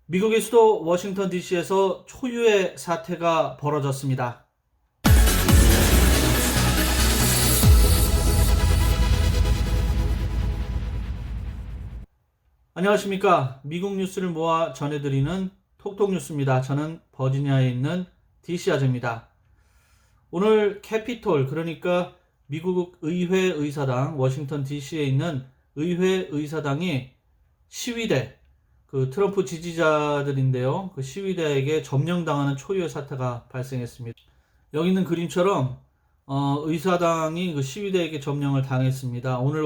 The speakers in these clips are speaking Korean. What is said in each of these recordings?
미국의 수도 워싱턴 DC에서 초유의 사태가 벌어졌습니다. 안녕하십니까. 미국 뉴스를 모아 전해드리는 톡톡뉴스입니다. 저는 버지니아에 있는 DC 아재입니다. 오늘 캐피톨, 그러니까 미국 의회 의사당, 워싱턴 DC에 있는 의회 의사당이 시위대, 그 트럼프 지지자들인데요. 그 시위대에게 점령당하는 초유의 사태가 발생했습니다. 여기 있는 그림처럼 의사당이 그 시위대에게 점령을 당했습니다. 오늘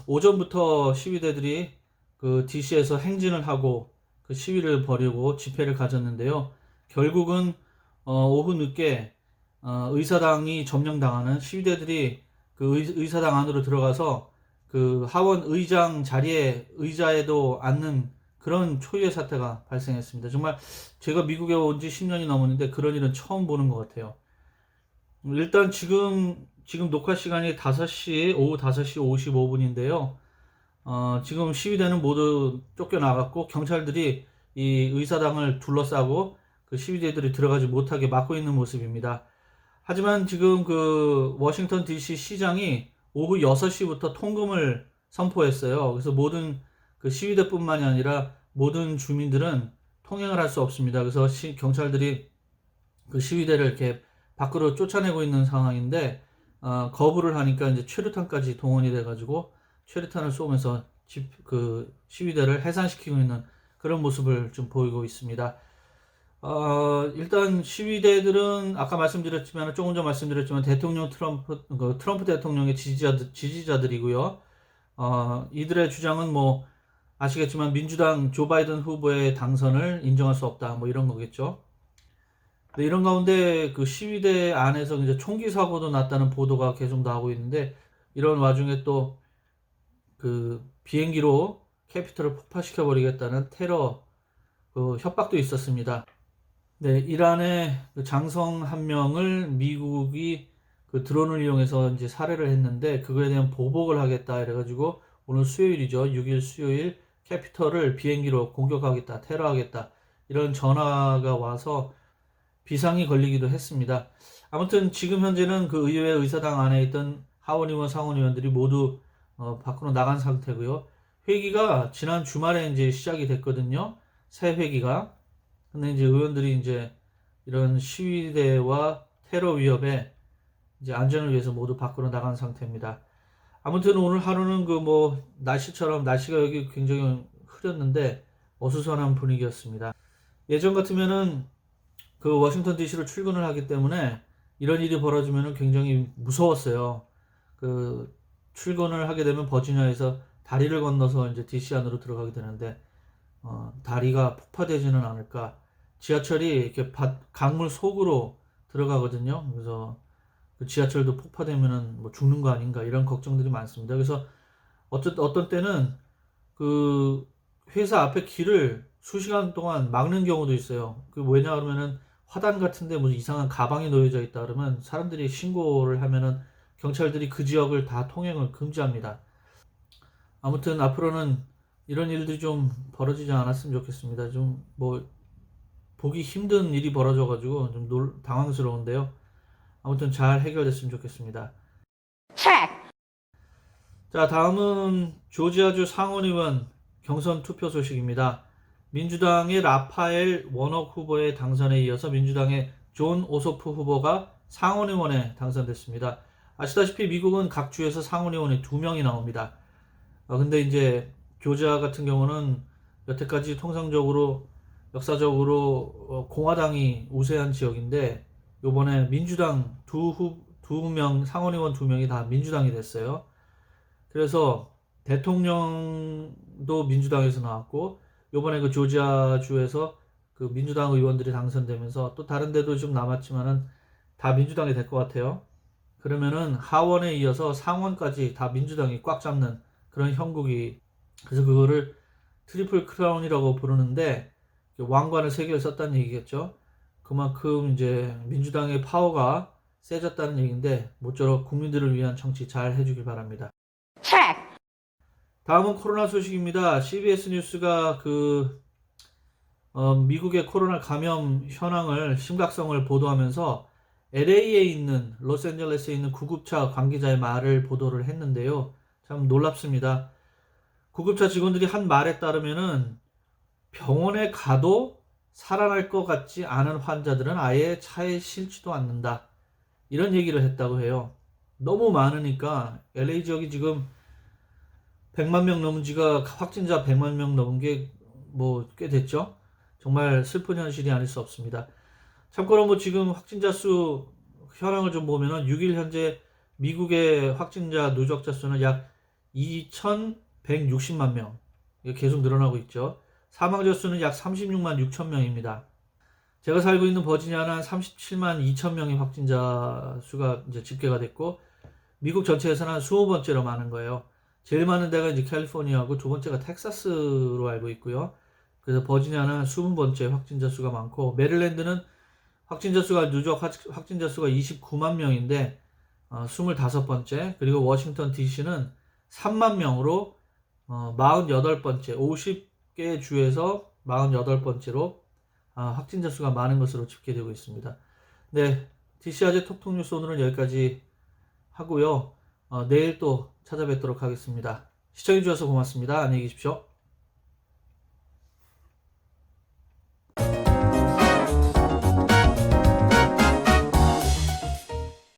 오전부터 시위대들이 그 DC에서 행진을 하고 그 시위를 벌이고 집회를 가졌는데요. 결국은 오후 늦게 의사당이 점령당하는, 시위대들이 그 의사당 안으로 들어가서 그 하원 의장 자리에 의자에도 앉는 그런 초유의 사태가 발생했습니다. 정말 제가 미국에 온 지 10년이 넘었는데 그런 일은 처음 보는 것 같아요. 일단 지금 녹화 시간이 오후 5시 55분인데요. 지금 시위대는 모두 쫓겨나갔고 경찰들이 이 의사당을 둘러싸고 그 시위대들이 들어가지 못하게 막고 있는 모습입니다. 하지만 지금 그 워싱턴 DC 시장이 오후 6시부터 통금을 선포했어요. 그래서 모든 그 시위대뿐만이 아니라 모든 주민들은 통행을 할 수 없습니다. 그래서 경찰들이 그 시위대를 이렇게 밖으로 쫓아내고 있는 상황인데, 거부를 하니까 이제 최루탄까지 동원이 돼가지고 최루탄을 쏘면서 그 시위대를 해산시키고 있는 그런 모습을 좀 보이고 있습니다. 일단 시위대들은 아까 말씀드렸지만, 조금 전 말씀드렸지만 대통령 트럼프 대통령의 지지자들이고요. 이들의 주장은 뭐 아시겠지만 민주당 조 바이든 후보의 당선을 인정할 수 없다, 뭐 이런 거겠죠. 네, 이런 가운데 그 시위대 안에서 이제 총기 사고도 났다는 보도가 계속 나오고 있는데, 이런 와중에 또 그 비행기로 캐피털을 폭파시켜 버리겠다는 테러 그 협박도 있었습니다. 네, 이란의 그 장성 한 명을 미국이 그 드론을 이용해서 이제 살해를 했는데, 그거에 대한 보복을 하겠다 이래가지고 오늘 수요일이죠. 6일 수요일 캐피털을 비행기로 공격하겠다, 테러하겠다, 이런 전화가 와서 비상이 걸리기도 했습니다. 아무튼 지금 현재는 그 의회 의사당 안에 있던 하원의원, 상원의원들이 모두 밖으로 나간 상태고요. 회기가 지난 주말에 이제 시작이 됐거든요. 새 회기가. 근데 이제 의원들이 이제 이런 시위대와 테러 위협에 이제 안전을 위해서 모두 밖으로 나간 상태입니다. 아무튼 오늘 하루는 그 뭐 날씨가 여기 굉장히 흐렸는데 어수선한 분위기였습니다. 예전 같으면은 그 워싱턴 DC로 출근을 하기 때문에 이런 일이 벌어지면 굉장히 무서웠어요. 그 출근을 하게 되면 버지니아에서 다리를 건너서 이제 DC 안으로 들어가게 되는데, 다리가 폭파되지는 않을까. 지하철이 이렇게 강물 속으로 들어가거든요. 그래서 그 지하철도 폭파되면은 뭐 죽는 거 아닌가, 이런 걱정들이 많습니다. 그래서 어떤 때는 그 회사 앞에 길을 수시간 동안 막는 경우도 있어요. 그 왜냐 그러면은 화단 같은데 무슨 이상한 가방이 놓여져 있다 그러면 사람들이 신고를 하면은 경찰들이 그 지역을 다 통행을 금지합니다. 아무튼 앞으로는 이런 일들이 좀 벌어지지 않았으면 좋겠습니다. 좀 뭐 보기 힘든 일이 벌어져가지고 좀 당황스러운데요. 아무튼 잘 해결됐으면 좋겠습니다. 자, 다음은 조지아주 상원의원 경선 투표 소식입니다. 민주당의 라파엘 워녹 후보의 당선에 이어서 민주당의 존 오소프 후보가 상원의원에 당선됐습니다. 아시다시피 미국은 각 주에서 상원의원이 2명이 나옵니다. 근데 이제 조지아 같은 경우는 여태까지 통상적으로 역사적으로 공화당이 우세한 지역인데, 요번에 민주당 상원의원 2명이 다 민주당이 됐어요. 그래서 대통령도 민주당에서 나왔고, 요번에 그 조지아주에서 그 민주당 의원들이 당선되면서 또 다른 데도 좀 남았지만은 다 민주당이 될 것 같아요. 그러면은 하원에 이어서 상원까지 다 민주당이 꽉 잡는 그런 형국이, 그래서 그거를 트리플 크라운이라고 부르는데 왕관을 3개를 썼다는 얘기겠죠. 그만큼 이제 민주당의 파워가 세졌다는 얘기인데, 모쪼록 국민들을 위한 정치 잘 해주길 바랍니다. 다음은 코로나 소식입니다. CBS 뉴스가 그 미국의 코로나 감염 현황을 심각성을 보도하면서 LA에 있는 로스앤젤레스에 있는 구급차 관계자의 말을 보도를 했는데요. 참 놀랍습니다. 구급차 직원들이 한 말에 따르면은 병원에 가도 살아날 것 같지 않은 환자들은 아예 차에 실지도 않는다. 이런 얘기를 했다고 해요. 너무 많으니까 LA 지역이 지금 100만 명 넘은 지가 확진자 100만 명 넘은 게 뭐 꽤 됐죠. 정말 슬픈 현실이 아닐 수 없습니다. 참고로 뭐 지금 확진자 수 현황을 좀 보면은 6일 현재 미국의 확진자 누적자 수는 약 2,160만 명. 이게 계속 늘어나고 있죠. 사망자 수는 약 36만 6천 명입니다. 제가 살고 있는 버지니아는 한 37만 2천 명의 확진자 수가 이제 집계가 됐고, 미국 전체에서는 한 20번째로 많은 거예요. 제일 많은 데가 이제 캘리포니아고 두 번째가 텍사스로 알고 있고요. 그래서 버지니아는 20번째 확진자 수가 많고, 메릴랜드는 확진자 수가 누적 확진자 수가 29만 명인데 25번째, 그리고 워싱턴 DC는 3만 명으로 48번째, 50개 주에서 48번째로 확진자 수가 많은 것으로 집계되고 있습니다. 네, DC 아재 톡톡 뉴스 오늘은 여기까지 하고요. 내일 또 찾아뵙도록 하겠습니다. 시청해주셔서 고맙습니다. 안녕히 계십시오.